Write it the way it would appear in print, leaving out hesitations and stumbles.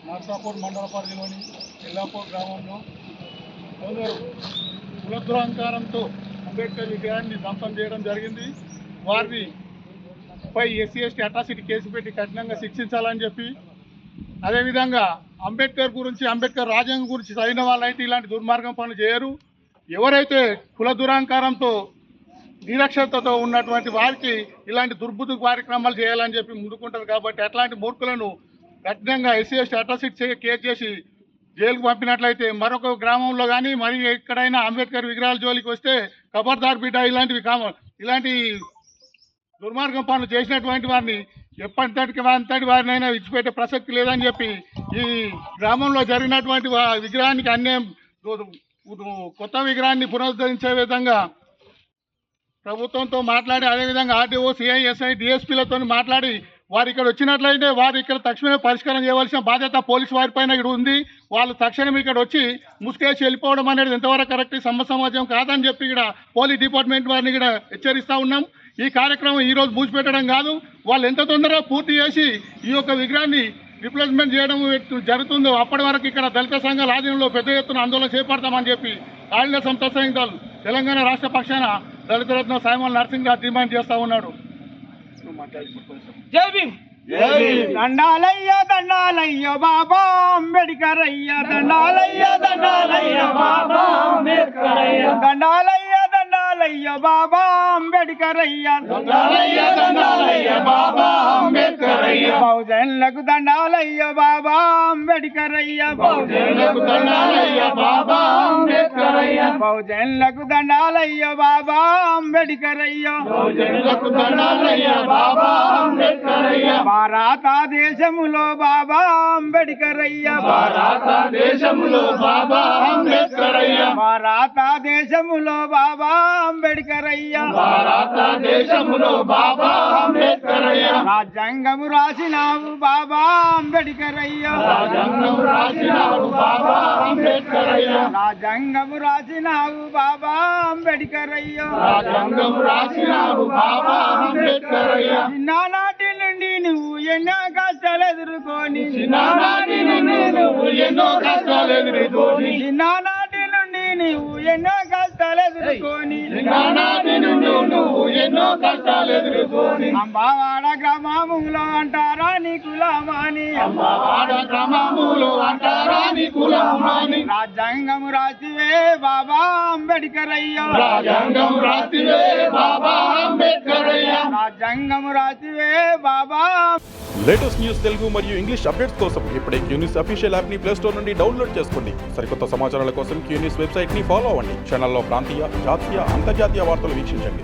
నర్సాపూర్ మండల పరిధిలోని ఎల్లాపూర్ గ్రామంలో కొందరు కులదురహంకారంతో అంబేద్కర్ విగ్రహాన్ని ధ్వంసం చేయడం జరిగింది. వారిని పై ఎస్సీ ఎస్టీ అట్రాసిటీ కేసు పెట్టి కఠినంగా శిక్షించాలని చెప్పి, అదేవిధంగా అంబేద్కర్ గురించి, అంబేద్కర్ రాజ్యాంగం గురించి చదివిన వాళ్ళైతే ఇలాంటి దుర్మార్గం పనులు చేయరు. ఎవరైతే కుల దురహంకారంతో నిరక్షరతతో ఉన్నటువంటి వారికి ఇలాంటి దుర్బుద్ధి కార్యక్రమాలు చేయాలని చెప్పి ముందుకుంటారు. కాబట్టి అట్లాంటి మూర్ఖులను కఠినంగా ఎస్సీ ఎస్టీ అట్రాసిటీ కేసు చేసి జైలుకు పంపినట్లయితే మరొక గ్రామంలో కానీ మరి ఎక్కడైనా అంబేద్కర్ విగ్రహాల జోలికి వస్తే ఖబర్దార్ బిడ్డ ఇలాంటి దుర్మార్గం పనులు చేసినటువంటి వారిని అంతటి వారినైనా విడిచిపెట్టే ప్రసక్తి లేదని చెప్పి ఈ గ్రామంలో జరిగినటువంటి విగ్రహానికి అన్యాయం, కొత్త విగ్రహాన్ని పునరుద్ధరించే విధంగా ప్రభుత్వంతో మాట్లాడి, అదేవిధంగా ఆర్డీఓ, సిఐ, ఎస్ఐ, డిఎస్పీలతో మాట్లాడి వారు ఇక్కడ వచ్చినట్లయితే వారు ఇక్కడ తక్షణమే పరిష్కారం చేయవలసిన బాధ్యత పోలీసు వారిపైన ఇక్కడ ఉంది. వాళ్ళు తక్షణం ఇక్కడ వచ్చి ముసుకేసి వెళ్ళిపోవడం అనేది ఎంతవరకు కరెక్ట్, సమాజం కాదని చెప్పి ఇక్కడ పోలీస్ డిపార్ట్మెంట్ వారిని ఇక్కడ హెచ్చరిస్తూ ఉన్నాం. ఈ కార్యక్రమం ఈరోజు మూసిపెట్టడం కాదు, వాళ్ళు ఎంత తొందరగా పూర్తి చేసి ఈ యొక్క విగ్రహాన్ని రిప్లేస్మెంట్ చేయడం జరుగుతుందో అప్పటి వరకు ఇక్కడ దళిత సంఘాల ఆధీనంలో పెద్ద ఎత్తున ఆందోళన చేపడతామని చెప్పి ఆడిన సంస్థ సంఘాలు తెలంగాణ రాష్ట్ర పక్షాన దళిత రత్న సాయమల్ నర్సింగ్ గారు డిమాండ్ చేస్తూ ఉన్నాడు. జై భీమ్. దండాలయ్య దండాలయ్య బాబా అంబేద్కర్ అయ్య, దండాలయ్య దండాలయ్య బాబా అంబేద్కర్ అయ్య, దండాలయ్య దండాలయ్య బాబా అంబేద్కర్ అయ్య, దండాలయ్య దండాలయ్య బాబా అంబేద్కర్ అయ్య, బహుజనులకు దండాలయ్య బాబా అంబేద్కర్ అయ్య, బహుజనులకు దండాలయ్య బాబా అంబేద్కర్ అయ్య, బహుజనులకు దండాలయ్య బాబా అంబేద్కర్ అయ్య, బహుజనులకు దండాలయ్య బాబా అంబేద్కర్ అయ్య, భారతదేశములో బాబా అంబేద్కర్ అయ్య, భారతదేశములో బాబా అంబేద్కర్ అయ్య, భారతదేశములో బాబా అంబేద్కర్ అయ్య, భారతదేశములో బాబా అంబేద్కర్ అయ్య, రాజ్యాంగము రాసినావు బాబా అంబేద్కర్ అయ్య, రాజ్యాంగము రాసినావు బాబా అంబేద్కర్ అయ్య, రాజ్యాంగము రాసినావు బాబా అంబేద్కర్ అయ్య, రాజ్యాంగము రాసినావు బాబా అంబేద్కర్ అయ్య, చిన్ననాటి నుండి నువ్వు ఎన్నో కష్టాలు ఎదుర్కొని, చిన్ననాటి నుండి నువ్వు ఎన్నో కష్టాలు ఎదుర్కొని, చిన్ననాటి నుండి నువ్వు ఎన్నో కష్టాలు ఎదుర్కొని, చిన్ననాటి నుండి నువ్వు ఎన్నో కష్టాలు ఎదుర్కొని, అంబావాడ గ్రామములో అంటారా నీ కులమాని, అంబావాడ గ్రామములో అంటారా నీ కులమాని, రాజ్యాంగము రాసివే బాబా అంబేద్కర్ అయ్య, రాజ్యాంగం రాసివే బాబా అంబేద్కర్ అయ్య, రాజ్యాంగము రాసివే బాబా. లేటెస్ట్ న్యూస్ తెలుగు మరియు ఇంగ్లీష్ అప్డేట్స్ కోసం ఇప్పుడే క్యూన్యూస్ అఫీషియల్ యాప్ ని ప్లే స్టోర్ నుండి డౌన్లోడ్ చేసుకోండి. సరికొత్త సమాచారాల కోసం క్యూన్యూస్ వెబ్సైట్ ని ఫాలో అవ్వండి. ఛానల్లో ప్రాంతీయ, జాతీయ, అంతర్జాతీయ వార్తలు వీక్షించండి.